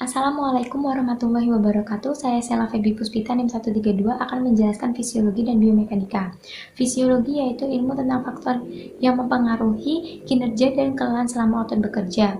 Assalamualaikum warahmatullahi wabarakatuh. Saya Sela Febi Puspita NIM 132 akan menjelaskan fisiologi dan biomekanika. Fisiologi yaitu ilmu tentang faktor yang mempengaruhi kinerja dan kelelahan selama otot bekerja.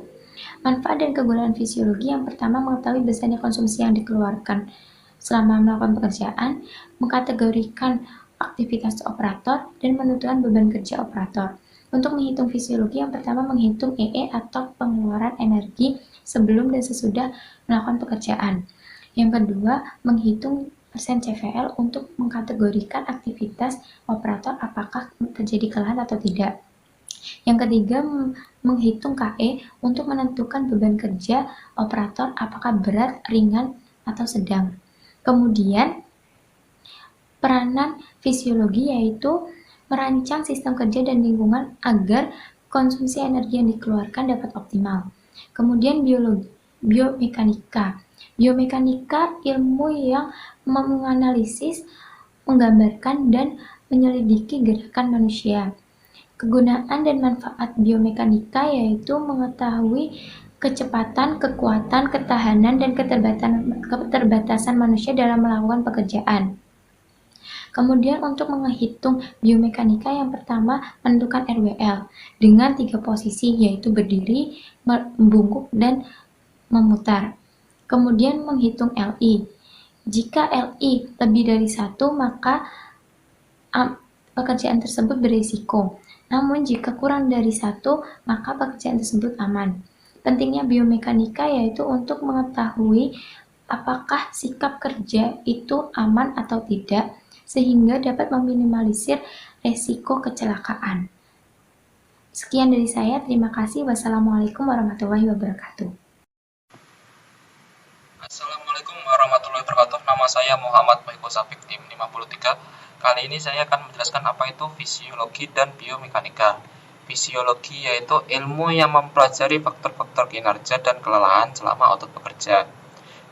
Manfaat dan kegunaan fisiologi yang pertama mengetahui besarnya konsumsi yang dikeluarkan selama melakukan pekerjaan, mengkategorikan aktivitas operator, dan menentukan beban kerja operator. Untuk menghitung fisiologi, yang pertama menghitung EE atau pengeluaran energi sebelum dan sesudah melakukan pekerjaan. Yang kedua, menghitung persen CVL untuk mengkategorikan aktivitas operator apakah terjadi kelelahan atau tidak. Yang ketiga, menghitung KE untuk menentukan beban kerja operator apakah berat, ringan, atau sedang. Kemudian, peranan fisiologi yaitu merancang sistem kerja dan lingkungan agar konsumsi energi yang dikeluarkan dapat optimal. Kemudian biomekanika. Biomekanika ilmu yang menganalisis, menggambarkan, dan menyelidiki gerakan manusia. Kegunaan dan manfaat biomekanika yaitu mengetahui kecepatan, kekuatan, ketahanan, dan keterbatasan manusia dalam melakukan pekerjaan. Kemudian untuk menghitung biomekanika yang pertama menentukan RWL dengan 3 posisi yaitu berdiri, membungkuk, dan memutar. Kemudian menghitung LI. Jika LI lebih dari 1 maka pekerjaan tersebut berisiko. Namun jika kurang dari 1 maka pekerjaan tersebut aman. Pentingnya biomekanika yaitu untuk mengetahui apakah sikap kerja itu aman atau tidak, sehingga dapat meminimalisir resiko kecelakaan. Sekian dari saya, terima kasih. Wassalamualaikum warahmatullahi wabarakatuh. Assalamualaikum warahmatullahi wabarakatuh. Nama saya Muhammad Baiko Safik, tim 53. Kali ini saya akan menjelaskan apa itu fisiologi dan biomekanika. Fisiologi yaitu ilmu yang mempelajari faktor-faktor kinerja dan kelelahan selama otot bekerja.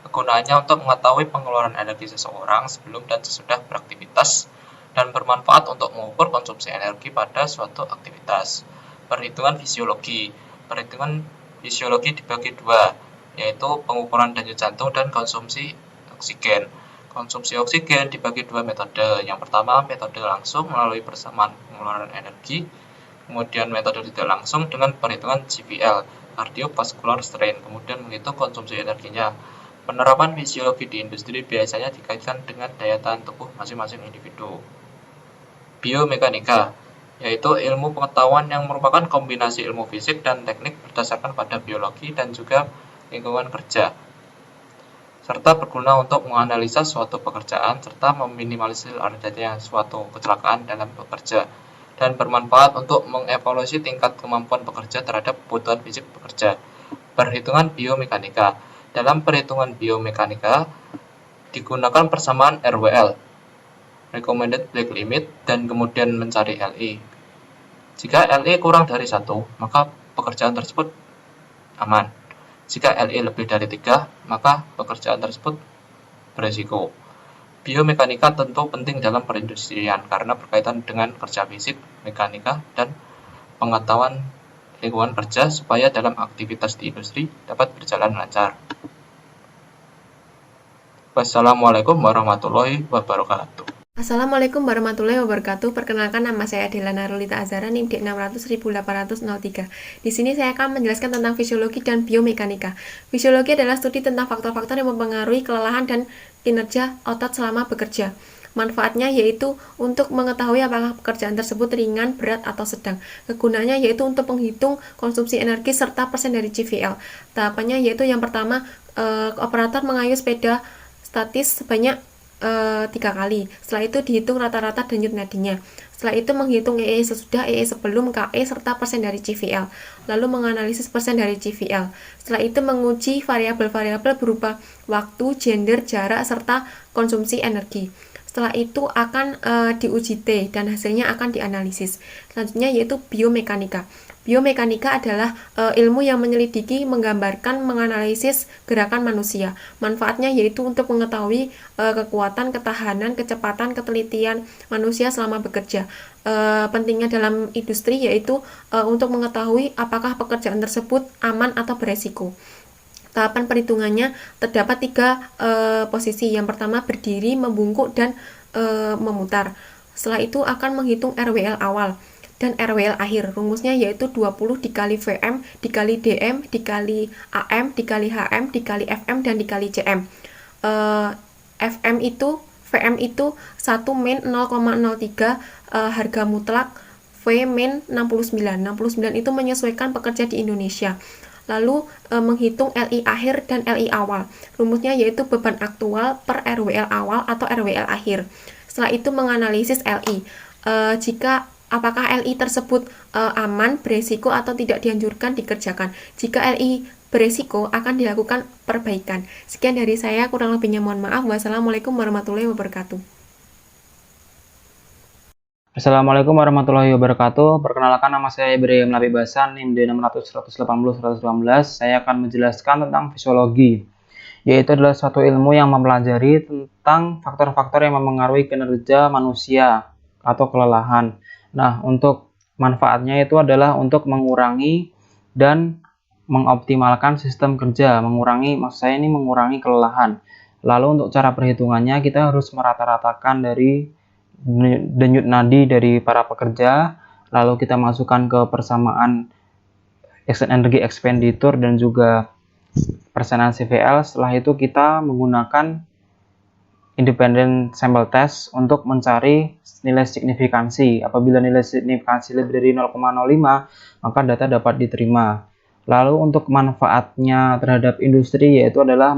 Kegunaannya untuk mengetahui pengeluaran energi seseorang sebelum dan sesudah beraktivitas dan bermanfaat untuk mengukur konsumsi energi pada suatu aktivitas. Perhitungan fisiologi. Perhitungan fisiologi dibagi dua, yaitu pengukuran denyut jantung dan konsumsi oksigen. Konsumsi oksigen dibagi dua metode. Yang pertama metode langsung melalui persamaan pengeluaran energi, kemudian metode tidak langsung dengan perhitungan CVL, cardiovascular strain, kemudian menghitung konsumsi energinya. Penerapan fisiologi di industri biasanya dikaitkan dengan daya tahan tubuh masing-masing individu. Biomekanika, yaitu ilmu pengetahuan yang merupakan kombinasi ilmu fisik dan teknik berdasarkan pada biologi dan juga lingkungan kerja, serta berguna untuk menganalisa suatu pekerjaan serta meminimalisir adanya suatu kecelakaan dalam bekerja, dan bermanfaat untuk mengevaluasi tingkat kemampuan pekerja terhadap kebutuhan fisik pekerja. Perhitungan biomekanika. Dalam perhitungan biomekanika digunakan persamaan RWL, recommended black limit, dan kemudian mencari LI. Jika LI kurang dari 1, maka pekerjaan tersebut aman. Jika LI lebih dari 3, maka pekerjaan tersebut berisiko. Biomekanika tentu penting dalam perindustrian karena berkaitan dengan kerja fisik, mekanika, dan pengetahuan lingkungan kerja supaya dalam aktivitas di industri dapat berjalan lancar. Wassalamualaikum warahmatullahi wabarakatuh. Assalamualaikum warahmatullahi wabarakatuh. Perkenalkan, nama saya Adela Narulita Azara, NIM D 600.803. Di sini saya akan menjelaskan tentang fisiologi dan biomekanika. Fisiologi adalah studi tentang faktor-faktor yang mempengaruhi kelelahan dan kinerja otot selama bekerja. Manfaatnya yaitu untuk mengetahui apakah pekerjaan tersebut ringan, berat, atau sedang. Kegunaannya yaitu untuk menghitung konsumsi energi serta persen dari CVL. Tahapannya yaitu yang pertama, operator mengayuh sepeda statis sebanyak 3 kali. Setelah itu dihitung rata-rata denyut nadinya. Setelah itu menghitung EE sesudah, EE sebelum, KE, serta persen dari CVL. Lalu menganalisis persen dari CVL. Setelah itu menguji variabel-variabel berupa waktu, gender, jarak, serta konsumsi energi. Setelah itu akan diuji T dan hasilnya akan dianalisis. Selanjutnya yaitu biomekanika. Biomekanika adalah ilmu yang menyelidiki, menggambarkan, menganalisis gerakan manusia. Manfaatnya yaitu untuk mengetahui kekuatan, ketahanan, kecepatan, ketelitian manusia selama bekerja. Pentingnya dalam industri yaitu untuk mengetahui apakah pekerjaan tersebut aman atau beresiko. tahapan perhitungannya terdapat 3 posisi. Yang pertama berdiri, membungkuk, dan memutar. Setelah itu akan menghitung RWL awal dan RWL akhir. Rumusnya yaitu 20 dikali VM, dikali DM, dikali AM, dikali HM, dikali FM, dan dikali CM. VM itu 1 min 0,03, harga mutlak, V min 69. 69 itu menyesuaikan pekerja di Indonesia. Lalu menghitung LI akhir dan LI awal. Rumusnya yaitu beban aktual per RWL awal atau RWL akhir. Setelah itu menganalisis LI. Apakah LI tersebut aman, beresiko, atau tidak dianjurkan dikerjakan. Jika LI beresiko, akan dilakukan perbaikan. Sekian dari saya, kurang lebihnya mohon maaf. Wassalamualaikum warahmatullahi wabarakatuh. Assalamualaikum warahmatullahi wabarakatuh. Perkenalkan, nama saya Ibrahim Labi Basan, NIM D600-180-119. Saya akan menjelaskan tentang fisiologi, yaitu adalah suatu ilmu yang mempelajari tentang faktor-faktor yang mempengaruhi kinerja manusia atau kelelahan. Nah, untuk manfaatnya itu adalah untuk mengurangi dan mengoptimalkan sistem kerja, mengurangi kelelahan. Lalu untuk cara perhitungannya, kita harus merata-ratakan dari denyut nadi dari para pekerja, lalu kita masukkan ke persamaan energi expenditure dan juga persenan CVL. Setelah itu kita menggunakan independent sample test untuk mencari nilai signifikansi. Apabila nilai signifikansi lebih dari 0,05, maka data dapat diterima. Lalu untuk manfaatnya terhadap industri, yaitu adalah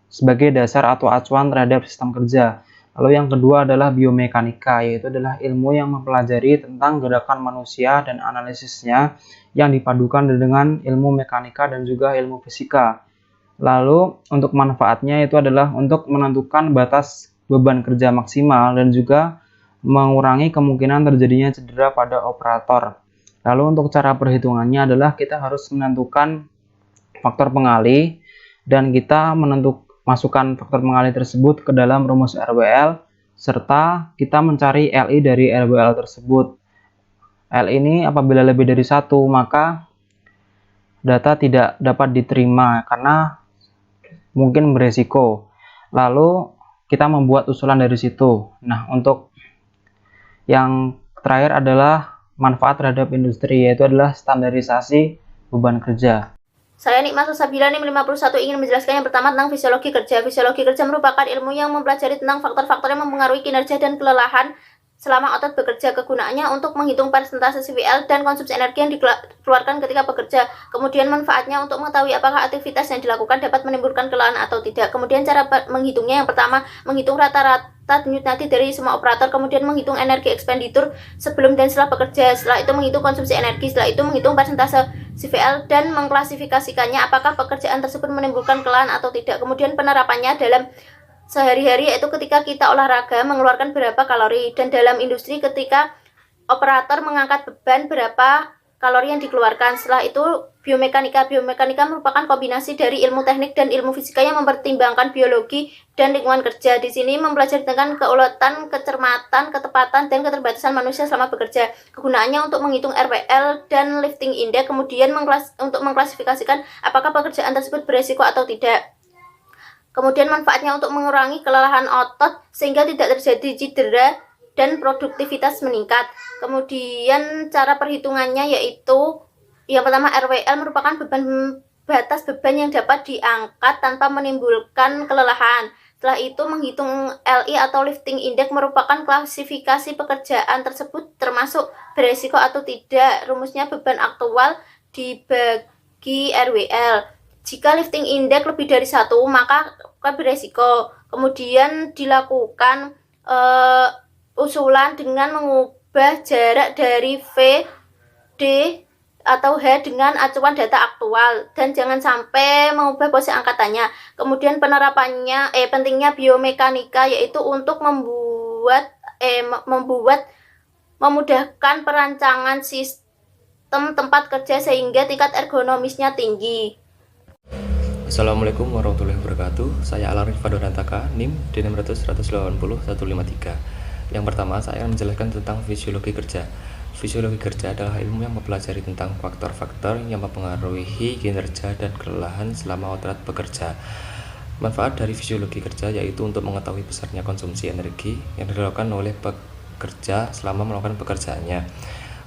sebagai dasar atau acuan terhadap sistem kerja. Lalu yang kedua adalah biomekanika, yaitu adalah ilmu yang mempelajari tentang gerakan manusia dan analisisnya yang dipadukan dengan ilmu mekanika dan juga ilmu fisika. Lalu untuk manfaatnya itu adalah untuk menentukan batas beban kerja maksimal dan juga mengurangi kemungkinan terjadinya cedera pada operator. Lalu untuk cara perhitungannya adalah kita harus menentukan faktor pengalih dan kita masukkan faktor pengalih tersebut ke dalam rumus RWL serta kita mencari LI dari RWL tersebut. L ini apabila lebih dari 1 maka data tidak dapat diterima karena mungkin beresiko. Lalu kita membuat usulan dari situ. Nah, untuk yang terakhir adalah manfaat terhadap industri, yaitu adalah standarisasi beban kerja. Saya Nikmat Susabila, NIM 51, ingin menjelaskan yang pertama tentang fisiologi kerja. Fisiologi kerja merupakan ilmu yang mempelajari tentang faktor-faktor yang mempengaruhi kinerja dan kelelahan selama otot bekerja. Kegunaannya untuk menghitung persentase CVL dan konsumsi energi yang dikeluarkan ketika bekerja. Kemudian manfaatnya untuk mengetahui apakah aktivitas yang dilakukan dapat menimbulkan kelelahan atau tidak. Kemudian cara menghitungnya, yang pertama menghitung rata-rata denyut nadi dari semua operator. Kemudian menghitung energi expenditure sebelum dan setelah bekerja. Setelah itu menghitung konsumsi energi. Setelah itu menghitung persentase CVL dan mengklasifikasikannya apakah pekerjaan tersebut menimbulkan kelelahan atau tidak. Kemudian penerapannya dalam sehari-hari, yaitu ketika kita olahraga mengeluarkan berapa kalori, dan dalam industri ketika operator mengangkat beban berapa kalori yang dikeluarkan. Setelah itu biomekanika. Biomekanika merupakan kombinasi dari ilmu teknik dan ilmu fisika yang mempertimbangkan biologi dan lingkungan kerja. Di sini mempelajari tentang keuletan, kecermatan, ketepatan, dan keterbatasan manusia selama bekerja. Kegunaannya untuk menghitung RWL dan lifting index, kemudian untuk mengklasifikasikan apakah pekerjaan tersebut beresiko atau tidak. Kemudian manfaatnya untuk mengurangi kelelahan otot sehingga tidak terjadi cedera dan produktivitas meningkat. Kemudian cara perhitungannya yaitu yang pertama RWL merupakan batas beban yang dapat diangkat tanpa menimbulkan kelelahan. Setelah itu menghitung LI atau lifting index merupakan klasifikasi pekerjaan tersebut termasuk beresiko atau tidak. Rumusnya beban aktual dibagi RWL. Jika lifting index lebih dari 1 maka beresiko. Kemudian dilakukan usulan dengan mengubah jarak dari V, D, atau H dengan acuan data aktual dan jangan sampai mengubah posisi angkatannya. Kemudian penerapannya pentingnya biomekanika yaitu untuk memudahkan perancangan sistem tempat kerja sehingga tingkat ergonomisnya tinggi. Assalamualaikum warahmatullahi wabarakatuh. Saya Alarif Fadorantaka, NIM D600-180-153. Yang pertama, saya akan menjelaskan tentang fisiologi kerja. Fisiologi kerja adalah ilmu yang mempelajari tentang faktor-faktor yang mempengaruhi kinerja dan kelelahan selama otot bekerja. Manfaat dari fisiologi kerja yaitu untuk mengetahui besarnya konsumsi energi yang dilakukan oleh pekerja selama melakukan pekerjaannya,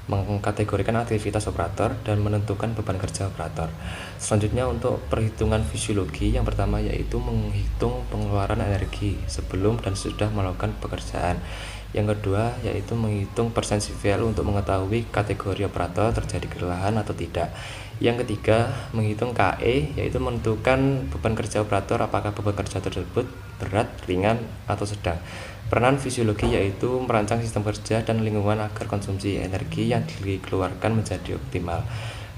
mengkategorikan aktivitas operator, dan menentukan beban kerja operator. Selanjutnya untuk perhitungan fisiologi, yang pertama yaitu menghitung pengeluaran energi sebelum dan sudah melakukan pekerjaan. Yang kedua yaitu menghitung persensi value untuk mengetahui kategori operator terjadi kelelahan atau tidak. Yang ketiga, menghitung KE, yaitu menentukan beban kerja operator, apakah beban kerja tersebut berat, ringan, atau sedang. Peranan fisiologi yaitu merancang sistem kerja dan lingkungan agar konsumsi energi yang dikeluarkan menjadi optimal.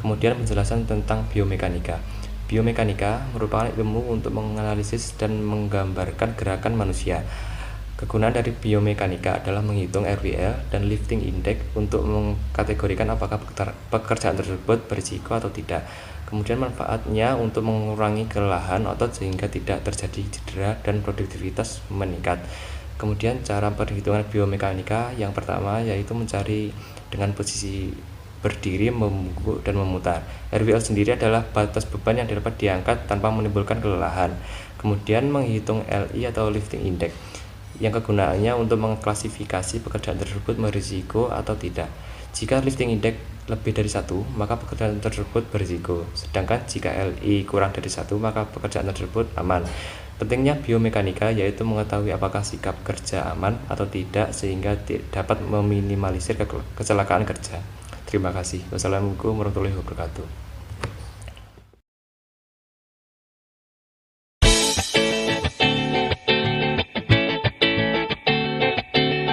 Kemudian penjelasan tentang biomekanika. Biomekanika merupakan ilmu untuk menganalisis dan menggambarkan gerakan manusia. Kegunaan dari biomekanika adalah menghitung RWL dan lifting index untuk mengkategorikan apakah pekerjaan tersebut berisiko atau tidak. Kemudian manfaatnya untuk mengurangi kelelahan otot sehingga tidak terjadi cedera dan produktivitas meningkat. Kemudian cara perhitungan biomekanika yang pertama yaitu mencari dengan posisi berdiri, membungkuk, dan memutar. RWL sendiri adalah batas beban yang dapat diangkat tanpa menimbulkan kelelahan. Kemudian menghitung LI atau lifting index, yang kegunaannya untuk mengklasifikasi pekerjaan tersebut berisiko atau tidak. Jika lifting index lebih dari 1, maka pekerjaan tersebut berisiko. Sedangkan jika LI kurang dari 1, maka pekerjaan tersebut aman. Pentingnya biomekanika yaitu mengetahui apakah sikap kerja aman atau tidak sehingga dapat meminimalisir kecelakaan kerja. Terima kasih. Wassalamualaikum warahmatullahi wabarakatuh.